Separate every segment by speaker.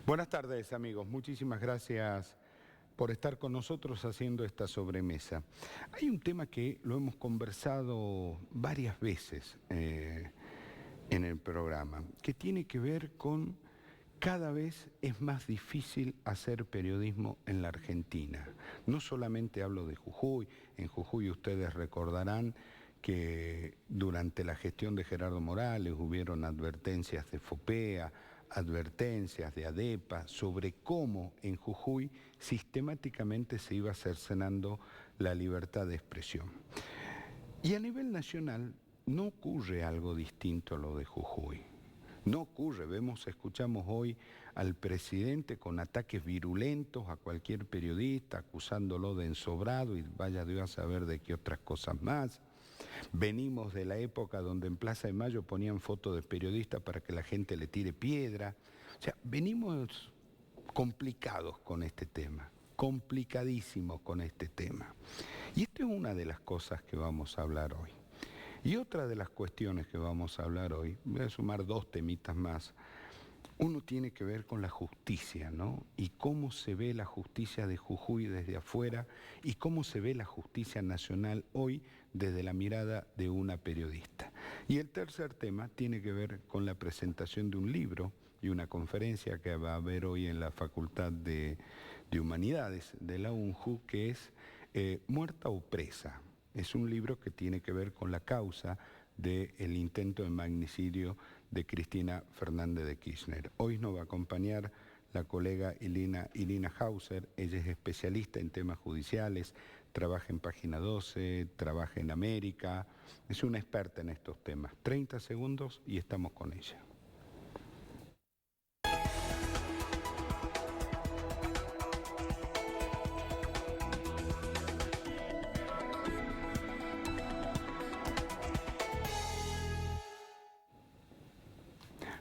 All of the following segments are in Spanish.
Speaker 1: Buenas tardes, amigos. Muchísimas gracias por estar con nosotros haciendo esta sobremesa. Hay un tema que lo hemos conversado varias veces en el programa, que tiene que ver con cada vez es más difícil hacer periodismo en la Argentina. No solamente hablo de Jujuy, en Jujuy ustedes recordarán que durante la gestión de Gerardo Morales hubieron advertencias de FOPEA, advertencias de ADEPA sobre cómo en Jujuy sistemáticamente se iba cercenando la libertad de expresión. Y a nivel nacional no ocurre algo distinto a lo de Jujuy. No ocurre, escuchamos hoy al presidente con ataques virulentos a cualquier periodista, acusándolo de ensobrado y vaya Dios a saber de qué otras cosas más. Venimos de la época donde en Plaza de Mayo ponían fotos de periodistas para que la gente le tire piedra. O sea, venimos complicados con este tema, complicadísimos con este tema. Y esto es una de las cosas que vamos a hablar hoy. Y otra de las cuestiones que vamos a hablar hoy, voy a sumar dos temitas más. Uno tiene que ver con la justicia, ¿no? Y cómo se ve la justicia de Jujuy desde afuera y cómo se ve la justicia nacional hoy desde la mirada de una periodista. Y el tercer tema tiene que ver con la presentación de un libro y una conferencia que va a haber hoy en la Facultad de Humanidades de la UNJU, que es Muerta o Presa. Es un libro que tiene que ver con la causa del intento de magnicidio de Cristina Fernández de Kirchner. Hoy nos va a acompañar la colega Irina Hauser. Ella es especialista en temas judiciales, trabaja en Página 12, trabaja en América, es una experta en estos temas. 30 segundos y estamos con ella.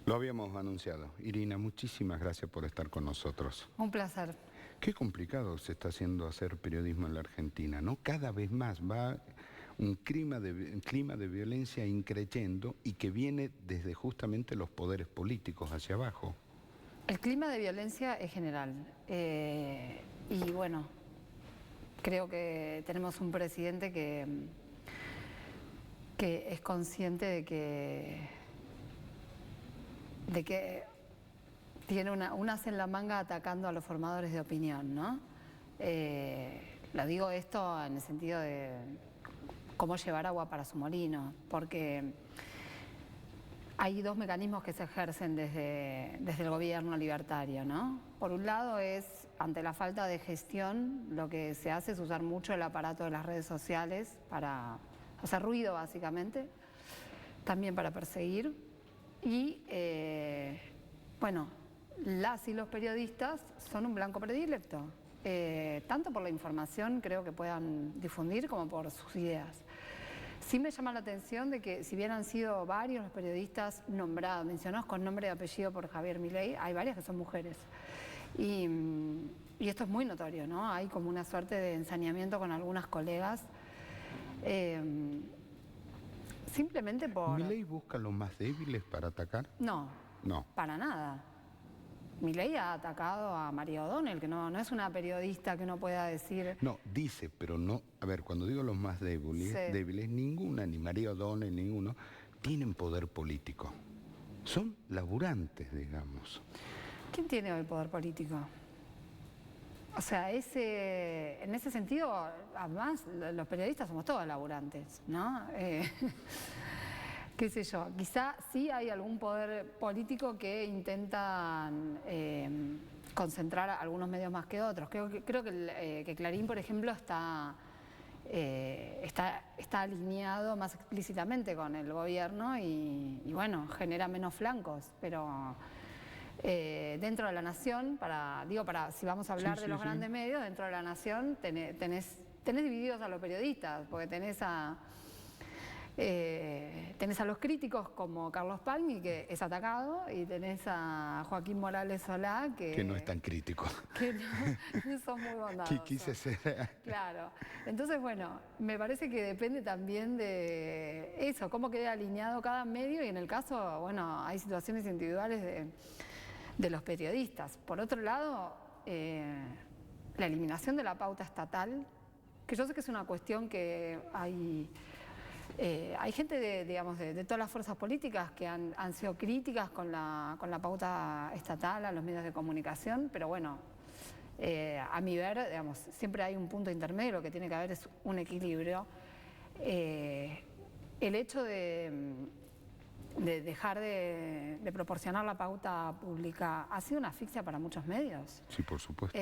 Speaker 1: Lo habíamos anunciado. Irina, muchísimas gracias por estar con nosotros.
Speaker 2: Un placer.
Speaker 1: Qué complicado se está haciendo hacer periodismo en la Argentina, ¿no? Cada vez más va un clima de violencia increciendo y que viene desde justamente los poderes políticos hacia abajo.
Speaker 2: El clima de violencia es general. Y bueno, creo que tenemos un presidente que es consciente de que tiene un as en la manga atacando a los formadores de opinión, ¿no? Lo digo esto en el sentido de cómo llevar agua para su molino, porque hay dos mecanismos que se ejercen desde el gobierno libertario, ¿no? Por un lado es, ante la falta de gestión, lo que se hace es usar mucho el aparato de las redes sociales para hacer ruido, básicamente, también para perseguir. Y, bueno, las y los periodistas son un blanco predilecto, tanto por la información creo que puedan difundir como por sus ideas. Sí me llama la atención de que si bien han sido varios los periodistas nombrados, mencionados con nombre y apellido por Javier Milei, hay varias que son mujeres. Y esto es muy notorio, ¿no? Hay como una suerte de ensañamiento con algunas colegas. Simplemente por...
Speaker 1: ¿Milei busca los más débiles para atacar?
Speaker 2: No,
Speaker 1: no,
Speaker 2: para nada. Milei ha atacado a María O'Donnell, que no es una periodista que no pueda decir...
Speaker 1: No, dice, pero no... A ver, cuando digo los más débiles, ninguna, ni María O'Donnell, ninguno, tienen poder político. Son laburantes, digamos.
Speaker 2: ¿Quién tiene hoy poder político? O sea, en ese sentido, además, los periodistas somos todos laburantes, ¿no? Qué sé yo, quizá sí hay algún poder político que intentan concentrar a algunos medios más que otros. Creo que Clarín, por ejemplo, está alineado más explícitamente con el gobierno y bueno, genera menos flancos, pero... dentro de la Nación, si vamos a hablar de los grandes medios, dentro de la Nación tenés divididos a los periodistas, porque tenés a los críticos como Carlos Pagni, que es atacado, y tenés a Joaquín Morales Solá, que
Speaker 1: no es tan crítico.
Speaker 2: Que no son muy bondadosos.
Speaker 1: Que quise ser.
Speaker 2: Claro. Entonces, bueno, me parece que depende también de eso, cómo quede alineado cada medio, y en el caso, bueno, hay situaciones individuales de los periodistas. Por otro lado, la eliminación de la pauta estatal, que yo sé que es una cuestión que hay gente de todas las fuerzas políticas que han sido críticas con la pauta estatal a los medios de comunicación, pero bueno, a mi ver, digamos, siempre hay un punto intermedio, lo que tiene que haber es un equilibrio. El hecho de dejar de proporcionar la pauta pública ha sido una asfixia para muchos medios.
Speaker 1: Sí, por supuesto.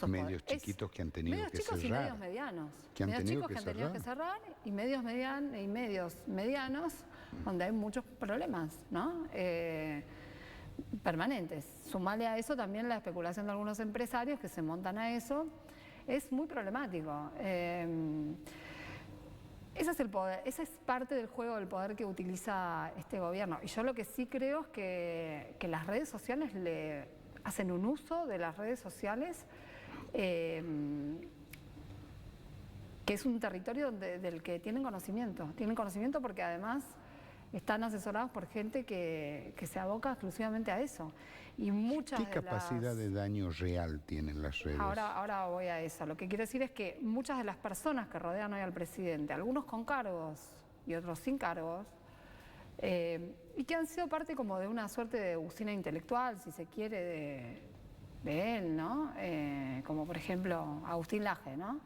Speaker 2: Medios
Speaker 1: chiquitos que han tenido que cerrar.
Speaker 2: Medios chicos y medios medianos.
Speaker 1: Medios chicos que
Speaker 2: han tenido que cerrar y medios medianos donde hay muchos problemas, ¿no? Permanentes. Sumale a eso también la especulación de algunos empresarios que se montan a eso. Es muy problemático. Ese es el poder, esa es parte del juego del poder que utiliza este gobierno. Y yo lo que sí creo es que las redes sociales hacen un uso de las redes sociales que es un territorio del que tienen conocimiento. Tienen conocimiento porque además están asesorados por gente que se aboca exclusivamente a eso. Y
Speaker 1: ¿Qué capacidad de daño real tienen las redes?
Speaker 2: Ahora voy a eso. Lo que quiero decir es que muchas de las personas que rodean hoy al presidente, algunos con cargos y otros sin cargos, y que han sido parte como de una suerte de usina intelectual, si se quiere, de él, ¿no? Como por ejemplo Agustín Laje, ¿no?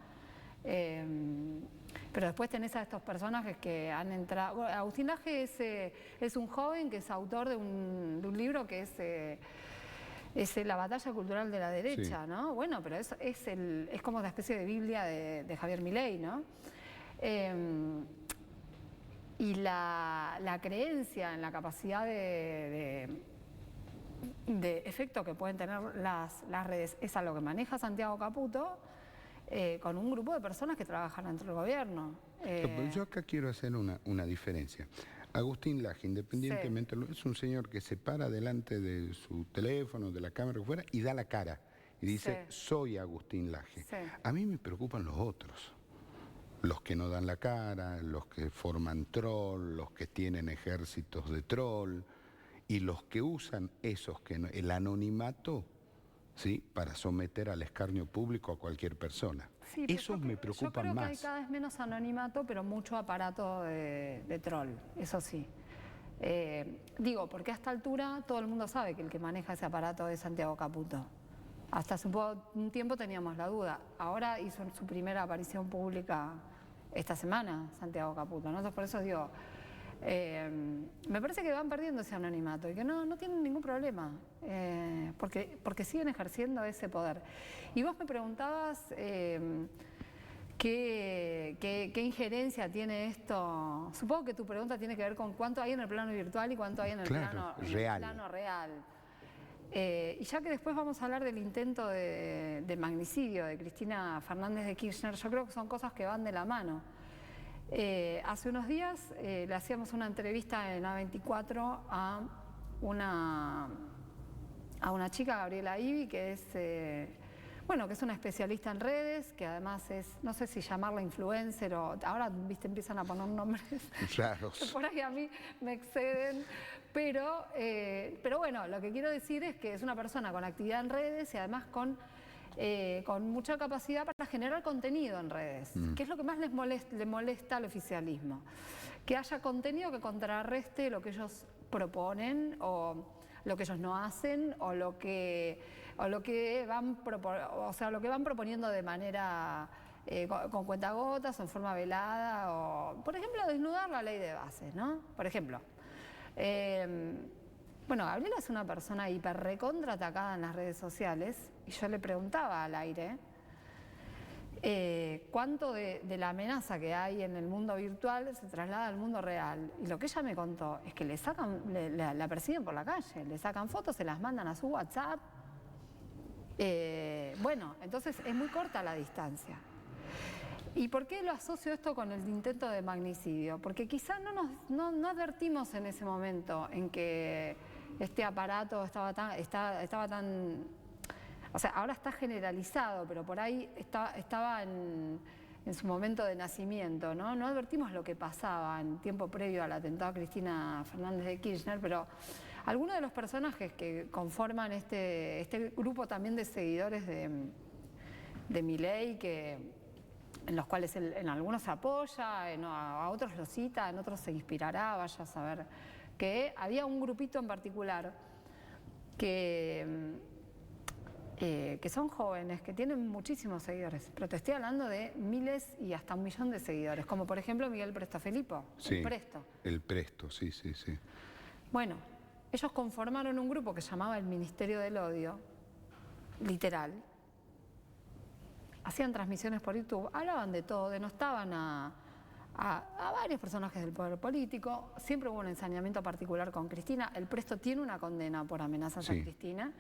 Speaker 2: Pero después tenés a estos personajes que han entrado... Bueno, Agustín Laje es un joven que es autor de un libro que es La batalla cultural de la derecha, sí, ¿no? Bueno, pero es como una especie de Biblia de Javier Milei, ¿no? Y la creencia en la capacidad de efecto que pueden tener las redes es algo que maneja Santiago Caputo, con un grupo de personas que trabajan dentro del gobierno.
Speaker 1: Yo acá quiero hacer una diferencia. Agustín Laje, independientemente, sí, es un señor que se para delante de su teléfono, de la cámara que fuera, y da la cara. Y dice, sí, soy Agustín Laje. Sí. A mí me preocupan los otros. Los que no dan la cara, los que forman troll, los que tienen ejércitos de troll, y los que usan el anonimato, ¿sí?, para someter al escarnio público a cualquier persona. Sí, esos me preocupan más.
Speaker 2: Yo creo que hay cada vez menos anonimato, pero mucho aparato de troll, eso sí. Digo, porque a esta altura todo el mundo sabe que el que maneja ese aparato es Santiago Caputo. Hasta hace un tiempo teníamos la duda. Ahora hizo su primera aparición pública esta semana, Santiago Caputo, ¿no? Entonces, por eso digo, me parece que van perdiendo ese anonimato y que no tienen ningún problema, porque siguen ejerciendo ese poder. Y vos me preguntabas ¿qué injerencia tiene esto? Supongo que tu pregunta tiene que ver con cuánto hay en el plano virtual y cuánto hay en el plano real. Y ya que después vamos a hablar del intento de magnicidio de Cristina Fernández de Kirchner, yo creo que son cosas que van de la mano. Hace unos días le hacíamos una entrevista en A24 a una chica, Gabriela Ibi, que es que es una especialista en redes, que además es, no sé si llamarla influencer o ahora, viste, empiezan a poner nombres raros. Por ahí a mí me exceden, pero bueno, lo que quiero decir es que es una persona con actividad en redes y además con mucha capacidad para generar contenido en redes, que es lo que más le molesta al oficialismo. Que haya contenido que contrarreste lo que ellos proponen o lo que ellos no hacen o lo que van proponiendo de manera con cuentagotas o en forma velada, o por ejemplo desnudar la ley de bases, ¿no? Por ejemplo. Gabriela es una persona hiper recontra atacada en las redes sociales y yo le preguntaba al aire cuánto de la amenaza que hay en el mundo virtual se traslada al mundo real. Y lo que ella me contó es que la persiguen por la calle, le sacan fotos, se las mandan a su WhatsApp. Entonces es muy corta la distancia. ¿Y por qué lo asocio esto con el intento de magnicidio? Porque quizá no advertimos en ese momento en que este aparato estaba tan... O sea, ahora está generalizado, pero por ahí estaba en su momento de nacimiento, ¿no? No advertimos lo que pasaba en tiempo previo al atentado a Cristina Fernández de Kirchner, pero Algunos de los personajes que conforman este grupo también de seguidores de Milei, en los cuales en algunos se apoya, a otros lo cita, en otros se inspirará, vaya a saber, que había un grupito en particular que son jóvenes, que tienen muchísimos seguidores, pero te estoy hablando de miles y hasta 1 millón de seguidores, como por ejemplo Miguel Prestofelipo,
Speaker 1: Sí,
Speaker 2: el Presto.
Speaker 1: el Presto, sí, sí, sí.
Speaker 2: Bueno, ellos conformaron un grupo que se llamaba el Ministerio del Odio, literal. Hacían transmisiones por YouTube, hablaban de todo, denostaban a varios personajes del poder político. Siempre hubo un ensañamiento particular con Cristina. El Presto tiene una condena por amenazas a Cristina.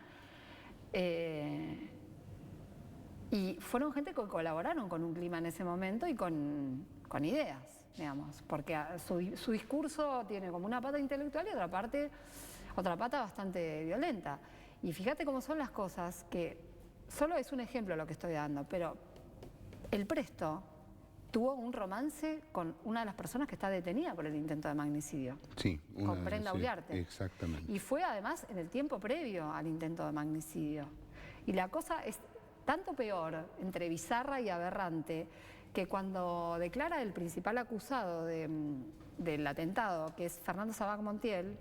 Speaker 2: Y fueron gente que colaboraron con un clima en ese momento y con ideas, digamos, porque su discurso tiene como una pata intelectual y otra pata bastante violenta. Y fíjate cómo son las cosas, que solo es un ejemplo lo que estoy dando, pero el Presto tuvo un romance con una de las personas que está detenida por el intento de magnicidio.
Speaker 1: Sí,
Speaker 2: con Brenda Uliarte.
Speaker 1: Exactamente.
Speaker 2: Y fue además en el tiempo previo al intento de magnicidio. Y la cosa es tanto peor, entre bizarra y aberrante, que cuando declara el principal acusado del atentado, que es Fernando Sabac Montiel,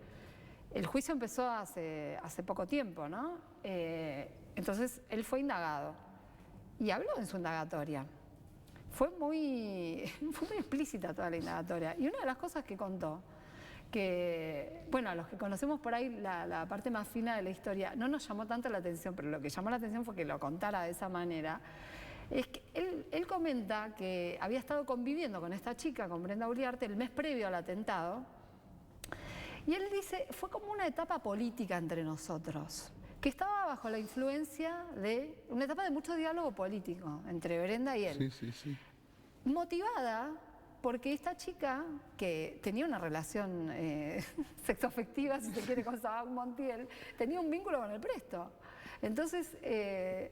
Speaker 2: el juicio empezó hace poco tiempo, ¿no? Entonces él fue indagado y habló en su indagatoria. Fue muy explícita toda la indagatoria. Y una de las cosas que contó, que, bueno, a los que conocemos por ahí la parte más fina de la historia, no nos llamó tanto la atención, pero lo que llamó la atención fue que lo contara de esa manera, es que él comenta que había estado conviviendo con esta chica, con Brenda Uliarte, el mes previo al atentado, y él dice, fue como una etapa política entre nosotros, que estaba bajo la influencia de una etapa de mucho diálogo político entre Brenda y él.
Speaker 1: Sí, sí, sí.
Speaker 2: Motivada porque esta chica, que tenía una relación sexoafectiva, si se quiere, con Sabac Montiel, tenía un vínculo con el Presto. Entonces, él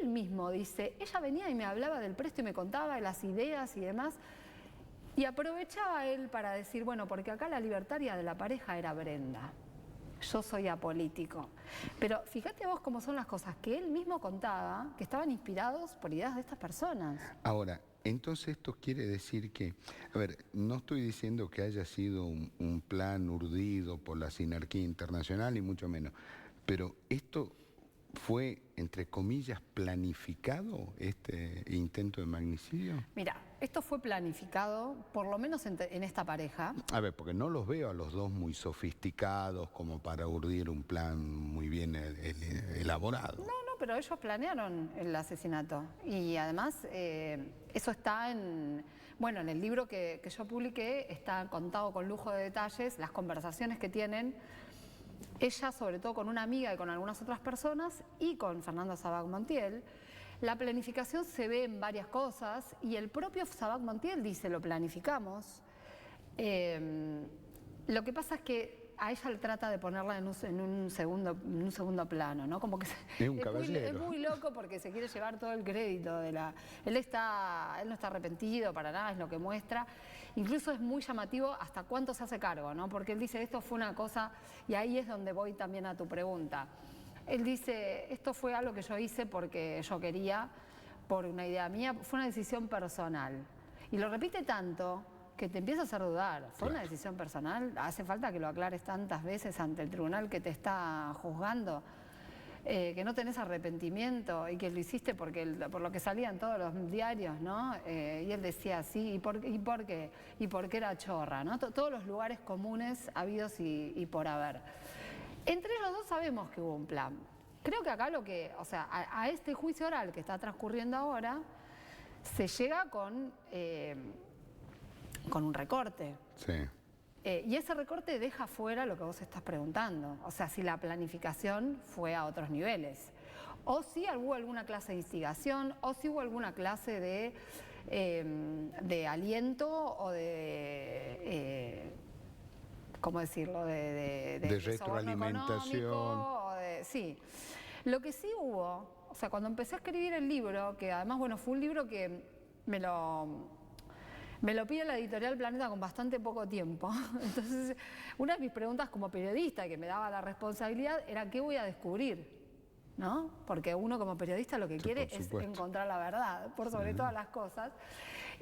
Speaker 2: mismo dice, ella venía y me hablaba del Presto y me contaba de las ideas y demás, y aprovechaba él para decir, bueno, porque acá la libertaria de la pareja era Brenda. Yo soy apolítico. Pero fíjate vos cómo son las cosas que él mismo contaba, que estaban inspirados por ideas de estas personas.
Speaker 1: Ahora, entonces esto quiere decir que, a ver, no estoy diciendo que haya sido un plan urdido por la Sinarquía Internacional, ni mucho menos, pero esto fue, entre comillas, planificado, este intento de magnicidio.
Speaker 2: Mira, esto fue planificado, por lo menos en esta pareja.
Speaker 1: A ver, porque no los veo a los dos muy sofisticados como para urdir un plan muy bien elaborado.
Speaker 2: No, pero ellos planearon el asesinato. Y además, eso está en el libro que yo publiqué, está contado con lujo de detalles, las conversaciones que tienen ella, sobre todo con una amiga y con algunas otras personas, y con Fernando Sabac Montiel. La planificación se ve en varias cosas y el propio Sabac Montiel dice, lo planificamos. Lo que pasa es que a ella le trata de ponerla en un segundo plano, ¿no? Como que
Speaker 1: es un caballero.
Speaker 2: Es muy loco porque se quiere llevar todo el crédito de la... Él no está arrepentido para nada, es lo que muestra. Incluso es muy llamativo hasta cuánto se hace cargo, ¿no? Porque él dice, esto fue una cosa, y ahí es donde voy también a tu pregunta. Él dice, esto fue algo que yo hice porque yo quería, por una idea mía, fue una decisión personal. Y lo repite tanto que te empieza a hacer dudar. ¿Fue una decisión personal? ¿Hace falta que lo aclares tantas veces ante el tribunal que te está juzgando? Que no tenés arrepentimiento y que lo hiciste por lo que salían todos los diarios, ¿no? Y él decía, sí, ¿y por qué? Y porque era chorra, ¿no? Todos los lugares comunes habidos y por haber. Entre los dos sabemos que hubo un plan. Creo que acá a este juicio oral que está transcurriendo ahora, se llega con un recorte.
Speaker 1: Sí.
Speaker 2: Y ese recorte deja fuera lo que vos estás preguntando. O sea, si la planificación fue a otros niveles. O si hubo alguna clase de instigación, o si hubo alguna clase de aliento o de... ¿cómo decirlo? De
Speaker 1: retroalimentación.
Speaker 2: Sí. Lo que sí hubo, o sea, cuando empecé a escribir el libro, que además, fue un libro que me lo Me lo pide la editorial Planeta con bastante poco tiempo. Entonces, una de mis preguntas como periodista que me daba la responsabilidad era ¿qué voy a descubrir? ¿No? Porque uno como periodista lo que quiere es encontrar la verdad, por sobre todas las cosas.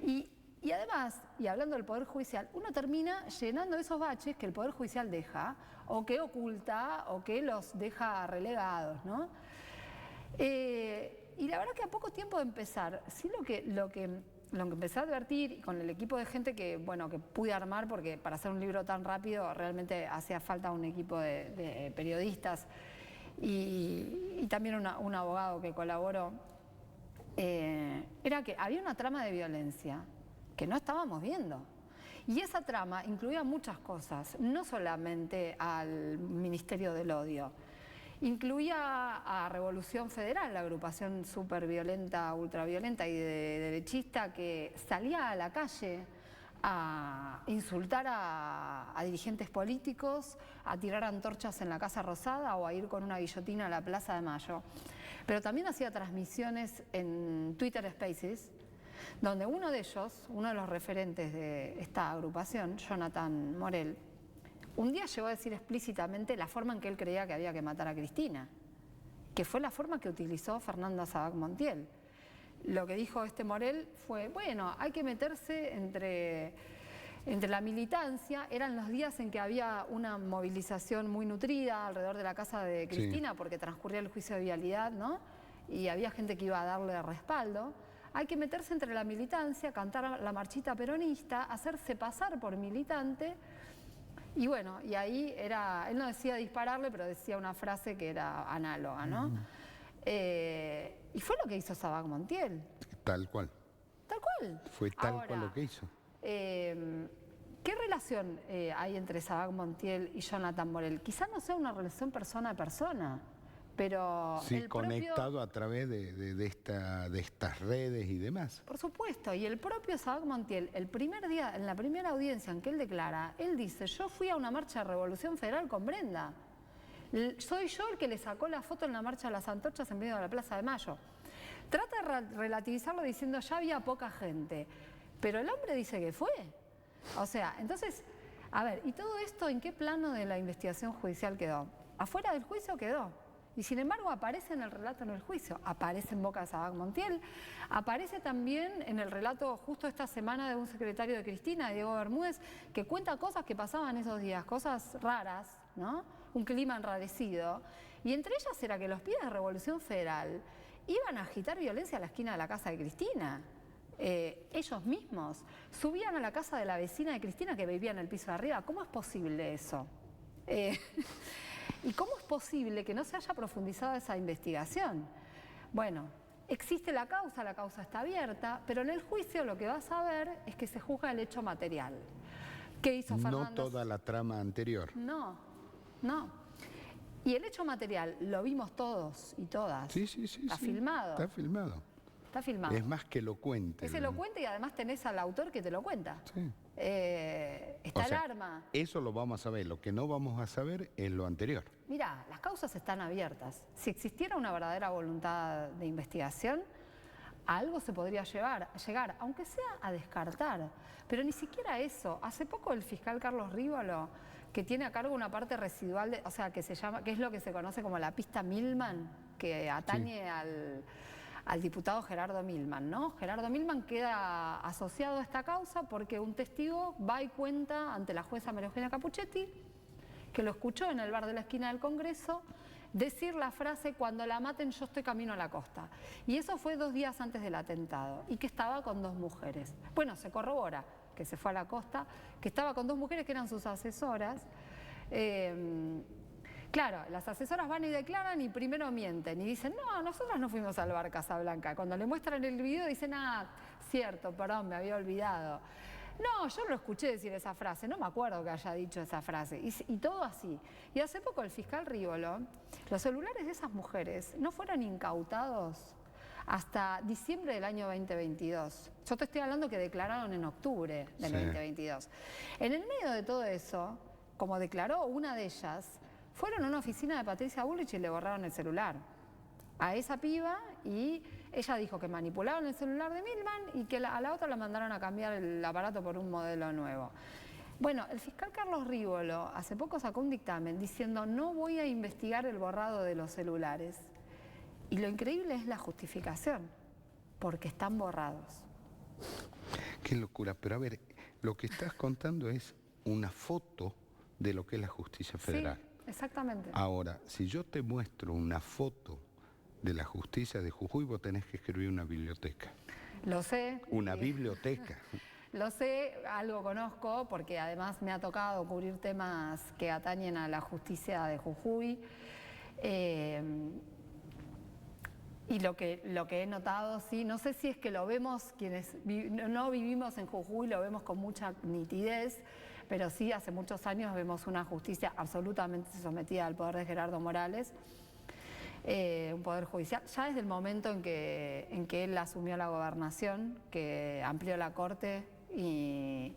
Speaker 2: Y además, y hablando del Poder Judicial, uno termina llenando esos baches que el Poder Judicial deja, o que oculta, o que los deja relegados, ¿no? Y la verdad que a poco tiempo de empezar, sí lo que empecé a advertir, y con el equipo de gente que pude armar, porque para hacer un libro tan rápido realmente hacía falta un equipo de periodistas y también un abogado que colaboró, era que había una trama de violencia que no estábamos viendo. Y esa trama incluía muchas cosas, no solamente al Ministerio del Odio. Incluía a Revolución Federal, la agrupación súper violenta, ultraviolenta y derechista que salía a la calle a insultar a dirigentes políticos, a tirar antorchas en la Casa Rosada o a ir con una guillotina a la Plaza de Mayo. Pero también hacía transmisiones en Twitter Spaces, donde uno de ellos, uno de los referentes de esta agrupación, Jonathan Morel, un día llegó a decir explícitamente la forma en que él creía que había que matar a Cristina, que fue la forma que utilizó Fernanda Sabac Montiel. Lo que dijo este Morel fue, bueno, hay que meterse entre la militancia. Eran los días en que había una movilización muy nutrida alrededor de la casa de Cristina, porque transcurría el juicio de vialidad, ¿no? Y había gente que iba a darle respaldo. Hay que meterse entre la militancia, cantar la marchita peronista, hacerse pasar por militante. Y bueno, y ahí era, él no decía dispararle, pero decía una frase que era análoga, ¿no? Y fue lo que hizo Sabac Montiel.
Speaker 1: Tal cual.
Speaker 2: Tal cual.
Speaker 1: Fue tal cual lo que hizo.
Speaker 2: ¿Qué relación hay entre Sabac Montiel y Jonathan Morel? Quizás no sea una relación persona a persona, pero
Speaker 1: sí, conectado a través de estas redes y demás.
Speaker 2: Por supuesto, y el propio Sabac Montiel, el primer día, en la primera audiencia en que él declara, él dice, yo fui a una marcha de Revolución Federal con Brenda. Soy yo el que le sacó la foto en la marcha de las antorchas en medio de la Plaza de Mayo. Trata de relativizarlo diciendo, ya había poca gente, pero el hombre dice que fue. O sea, entonces, a ver, ¿y todo esto en qué plano de la investigación judicial quedó? Afuera del juicio quedó. Y sin embargo aparece en el relato en el juicio, aparece en boca de Sabac Montiel, aparece también en el relato justo esta semana de un secretario de Cristina, Diego Bermúdez, que cuenta cosas que pasaban esos días, cosas raras, ¿no? Un clima enrarecido. Y entre ellas era que los pibes de Revolución Federal iban a agitar violencia a la esquina de la casa de Cristina. Ellos mismos subían a la casa de la vecina de Cristina que vivía en el piso de arriba. ¿Cómo es posible eso? ¿Y cómo es posible que no se haya profundizado esa investigación? Bueno, existe la causa está abierta, pero en el juicio lo que vas a ver es que se juzga el hecho material. ¿Qué hizo Fernanda?
Speaker 1: No toda la trama anterior.
Speaker 2: No. Y el hecho material lo vimos todos y todas.
Speaker 1: Sí.
Speaker 2: Está filmado.
Speaker 1: Está filmado.
Speaker 2: Está filmado.
Speaker 1: Es más que elocuente.
Speaker 2: Es elocuente y además tenés al autor que te lo cuenta.
Speaker 1: Sí.
Speaker 2: Está el arma.
Speaker 1: Eso lo vamos a saber. Lo que no vamos a saber es lo anterior.
Speaker 2: Mirá, las causas están abiertas. Si existiera una verdadera voluntad de investigación, a algo se podría llegar, aunque sea a descartar. Pero ni siquiera eso. Hace poco el fiscal Carlos Rívolo, que tiene a cargo una parte residual, que es lo que se conoce como la pista Milman, que atañe al diputado Gerardo Milman, ¿no? Gerardo Milman queda asociado a esta causa porque un testigo va y cuenta ante la jueza María Eugenia Capuchetti que lo escuchó en el bar de la esquina del Congreso decir la frase, cuando la maten yo estoy camino a la costa. Y eso fue 2 días antes del atentado y que estaba con 2 mujeres. Bueno, se corrobora que se fue a la costa, que estaba con 2 mujeres que eran sus asesoras. Claro, las asesoras van y declaran y primero mienten y dicen, no, nosotras no fuimos al bar Casablanca. Cuando le muestran el video dicen, cierto, perdón, me había olvidado. No, yo no lo escuché decir esa frase, no me acuerdo que haya dicho esa frase. Y todo así. Y hace poco el fiscal Rívolo, los celulares de esas mujeres no fueron incautados hasta diciembre del año 2022. Yo te estoy hablando que declararon en octubre del 2022. En el medio de todo eso, como declaró una de ellas, fueron a una oficina de Patricia Bullrich y le borraron el celular. a esa piba y ella dijo que manipularon el celular de Milman y que a la otra la mandaron a cambiar el aparato por un modelo nuevo. Bueno, el fiscal Carlos Rívolo hace poco sacó un dictamen diciendo no voy a investigar el borrado de los celulares. Y lo increíble es la justificación, porque están borrados.
Speaker 1: Qué locura, pero a ver, lo que estás contando es una foto de lo que es la justicia federal.
Speaker 2: Sí, exactamente.
Speaker 1: Ahora, si yo te muestro una foto de la justicia de Jujuy, vos tenés que escribir una biblioteca.
Speaker 2: Lo sé.
Speaker 1: Una biblioteca.
Speaker 2: Lo sé, algo conozco, porque además me ha tocado cubrir temas que atañen a la justicia de Jujuy. Y lo que he notado, sí, no sé si es que lo vemos, quienes no vivimos en Jujuy, lo vemos con mucha nitidez, pero sí hace muchos años vemos una justicia absolutamente sometida al poder de Gerardo Morales, un poder judicial, ya desde el momento en que él asumió la gobernación, que amplió la corte y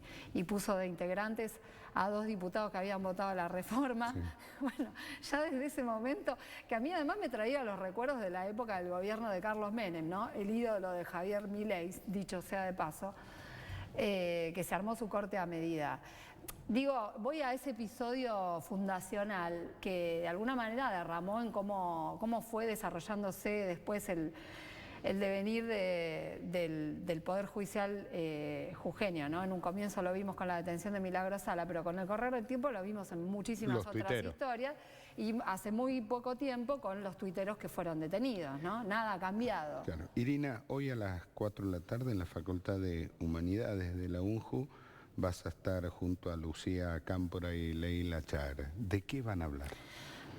Speaker 2: puso de integrantes a 2 diputados que habían votado la reforma. Sí. Bueno, ya desde ese momento, que a mí además me traía los recuerdos de la época del gobierno de Carlos Menem, ¿no? El ídolo de Javier Milei, dicho sea de paso, que se armó su corte a medida. Digo, voy a ese episodio fundacional que de alguna manera derramó en cómo fue desarrollándose después el devenir del Poder Judicial jujeño, ¿no? En un comienzo lo vimos con la detención de Milagro Sala, pero con el correr del tiempo lo vimos en muchísimas otras historias y hace muy poco tiempo con los tuiteros que fueron detenidos, ¿no? Nada ha cambiado.
Speaker 1: Claro. Irina, hoy a las 4 de la tarde en la Facultad de Humanidades de la UNJU vas a estar junto a Lucía Cámpora y Leila Char. ¿De qué van a hablar?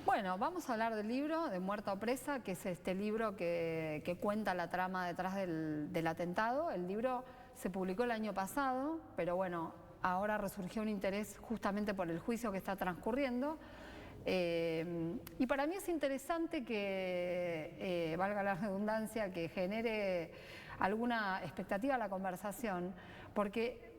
Speaker 2: Bueno, vamos a hablar del libro de Muerta o Presa, que es este libro que cuenta la trama detrás del atentado. El libro se publicó el año pasado, pero bueno, ahora resurgió un interés justamente por el juicio que está transcurriendo. Y para mí es interesante que, valga la redundancia, que genere alguna expectativa a la conversación, porque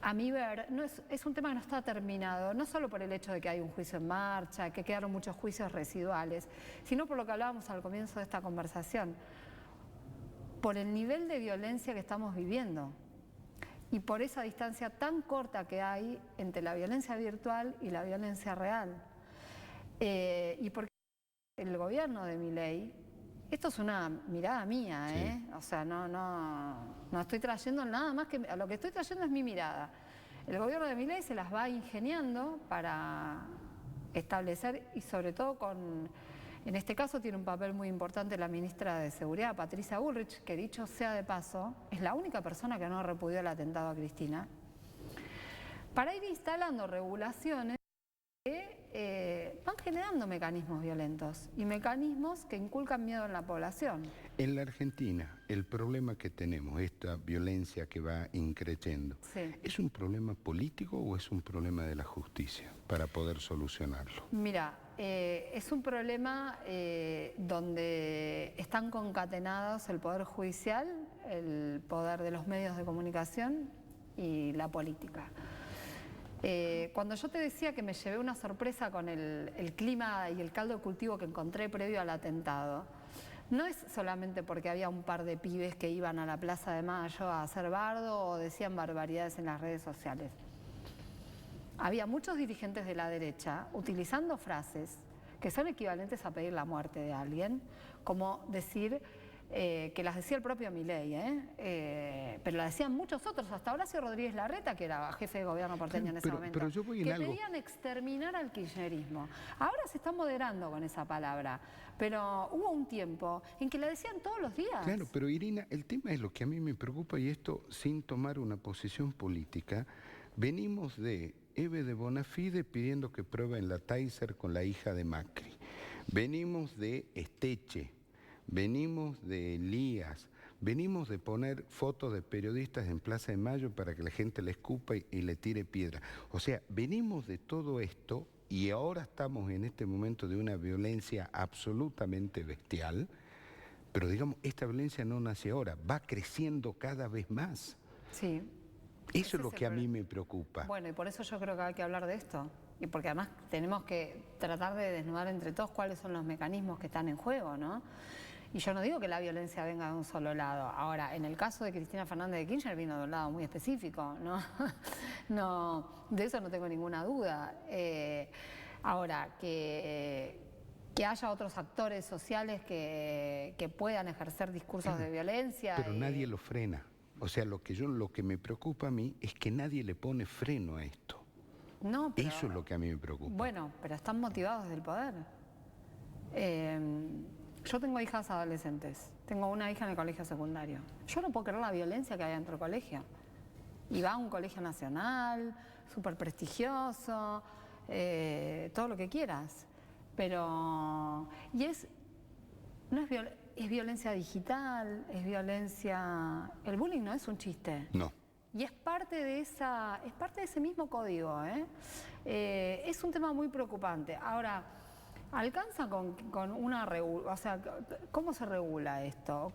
Speaker 2: a mi ver, es un tema que no está terminado, no solo por el hecho de que hay un juicio en marcha, que quedaron muchos juicios residuales, sino por lo que hablábamos al comienzo de esta conversación, por el nivel de violencia que estamos viviendo y por esa distancia tan corta que hay entre la violencia virtual y la violencia real. Y porque el gobierno de Milei, esto es una mirada mía,
Speaker 1: sí.
Speaker 2: O sea, no estoy trayendo nada más que... Lo que estoy trayendo es mi mirada. El gobierno de Milei se las va ingeniando para establecer y sobre todo en este caso tiene un papel muy importante la ministra de Seguridad, Patricia Bullrich, que dicho sea de paso, es la única persona que no repudió el atentado a Cristina, para ir instalando regulaciones que van generando mecanismos violentos y mecanismos que inculcan miedo en la población.
Speaker 1: En la Argentina, el problema que tenemos, esta violencia que va increciendo, sí. ¿Es un problema político o es un problema de la justicia para poder solucionarlo?
Speaker 2: Mira, es un problema donde están concatenados el Poder Judicial, el poder de los medios de comunicación y la política. Cuando yo te decía que me llevé una sorpresa con el clima y el caldo de cultivo que encontré previo al atentado, no es solamente porque había un par de pibes que iban a la Plaza de Mayo a hacer bardo o decían barbaridades en las redes sociales. Había muchos dirigentes de la derecha utilizando frases que son equivalentes a pedir la muerte de alguien, como decir... que las decía el propio Milei, pero las decían muchos otros, hasta Horacio Rodríguez Larreta, que era jefe de gobierno porteño en ese momento,
Speaker 1: pero yo voy en
Speaker 2: que
Speaker 1: algo...
Speaker 2: pedían exterminar al kirchnerismo. Ahora se está moderando con esa palabra, pero hubo un tiempo en que la decían todos los días.
Speaker 1: Claro, pero Irina, el tema es lo que a mí me preocupa, y esto sin tomar una posición política. Venimos de Eve de Bonafide pidiendo que prueben la Taser con la hija de Macri. Venimos de Esteche. Venimos de Elías, venimos de poner fotos de periodistas en Plaza de Mayo para que la gente le escupa y le tire piedra. O sea, venimos de todo esto y ahora estamos en este momento de una violencia absolutamente bestial, pero digamos, esta violencia no nace ahora, va creciendo cada vez más.
Speaker 2: Sí.
Speaker 1: Eso es lo que a mí me preocupa.
Speaker 2: Bueno, y por eso yo creo que hay que hablar de esto. Y porque además tenemos que tratar de desnudar entre todos cuáles son los mecanismos que están en juego, ¿no? Y yo no digo que la violencia venga de un solo lado. Ahora, en el caso de Cristina Fernández de Kirchner vino de un lado muy específico, ¿no? No, de eso no tengo ninguna duda. Ahora, que haya otros actores sociales que puedan ejercer discursos de violencia.
Speaker 1: Pero nadie lo frena. O sea, lo que me preocupa a mí es que nadie le pone freno a esto.
Speaker 2: No, pero,
Speaker 1: eso es lo que a mí me preocupa.
Speaker 2: Bueno, pero están motivados desde el poder. Yo tengo hijas adolescentes, tengo una hija en el colegio secundario. Yo no puedo creer la violencia que hay dentro del colegio. Y va a un colegio nacional, súper prestigioso, todo lo que quieras. Pero, es violencia digital, es violencia... El bullying no es un chiste.
Speaker 1: No.
Speaker 2: Y es parte de ese mismo código, ¿eh? Es un tema muy preocupante. Ahora, ¿alcanza con una regulación? O sea, ¿cómo se regula esto?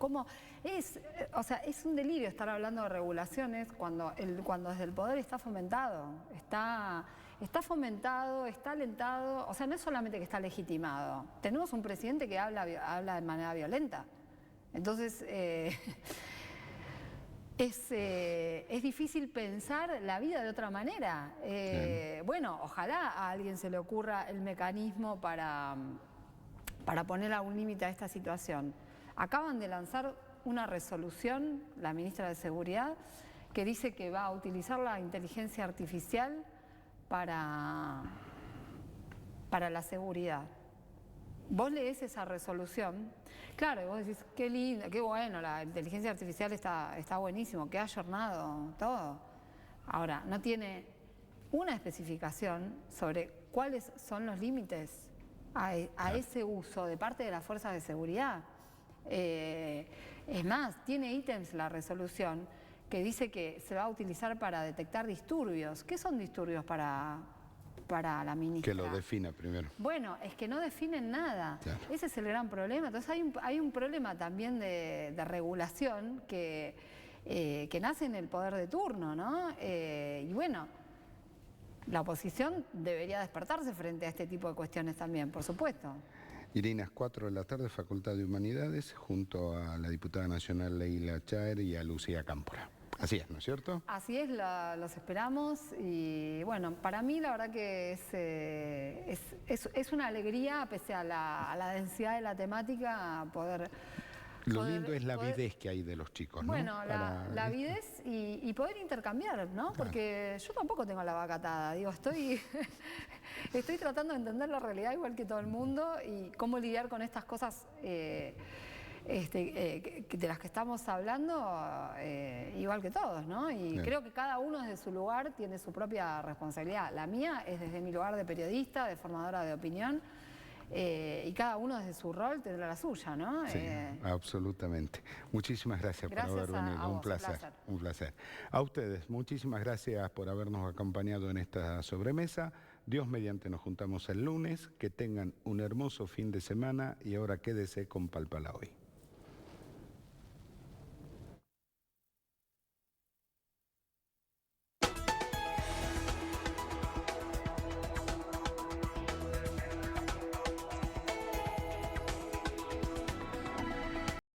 Speaker 2: O sea, es un delirio estar hablando de regulaciones cuando desde el poder está fomentado. Está fomentado, está alentado. O sea, no es solamente que está legitimado. Tenemos un presidente que habla de manera violenta. Entonces... Es difícil pensar la vida de otra manera. Bueno, ojalá a alguien se le ocurra el mecanismo para poner algún límite a esta situación. Acaban de lanzar una resolución, la ministra de Seguridad, que dice que va a utilizar la inteligencia artificial para la seguridad. Vos lees esa resolución, claro, y vos decís, qué lindo, qué bueno, la inteligencia artificial está buenísimo, qué ayornado, todo. Ahora, no tiene una especificación sobre cuáles son los límites a ese uso de parte de las fuerzas de seguridad. Es más, tiene ítems la resolución que dice que se va a utilizar para detectar disturbios. ¿Qué son disturbios para la ministra?
Speaker 1: Que lo defina primero.
Speaker 2: Bueno, es que no definen nada. Claro. Ese es el gran problema. Entonces hay un problema también de regulación que nace en el poder de turno, ¿no? Y bueno, la oposición debería despertarse frente a este tipo de cuestiones también, por supuesto.
Speaker 1: Irina, 4 de la tarde, Facultad de Humanidades, junto a la diputada nacional Leila Chaer y a Lucía Cámpora. Así es, ¿no es cierto?
Speaker 2: Así es, los esperamos y bueno, para mí la verdad que es una alegría, pese a la densidad de la temática, poder...
Speaker 1: Lo lindo es la avidez que hay de los chicos, ¿no?
Speaker 2: Bueno, la avidez y poder intercambiar, ¿no? Porque yo tampoco tengo la vaca atada, digo, estoy tratando de entender la realidad igual que todo el mundo y cómo lidiar con estas cosas... de las que estamos hablando, igual que todos, ¿no? Y bien, creo que cada uno desde su lugar tiene su propia responsabilidad. La mía es desde mi lugar de periodista, de formadora de opinión, y cada uno desde su rol tendrá la suya, ¿no?
Speaker 1: Sí, absolutamente. Muchísimas gracias por haber venido. Un placer. A ustedes, muchísimas gracias por habernos acompañado en esta sobremesa. Dios mediante nos juntamos el lunes. Que tengan un hermoso fin de semana y ahora quédese con Palpala Hoy.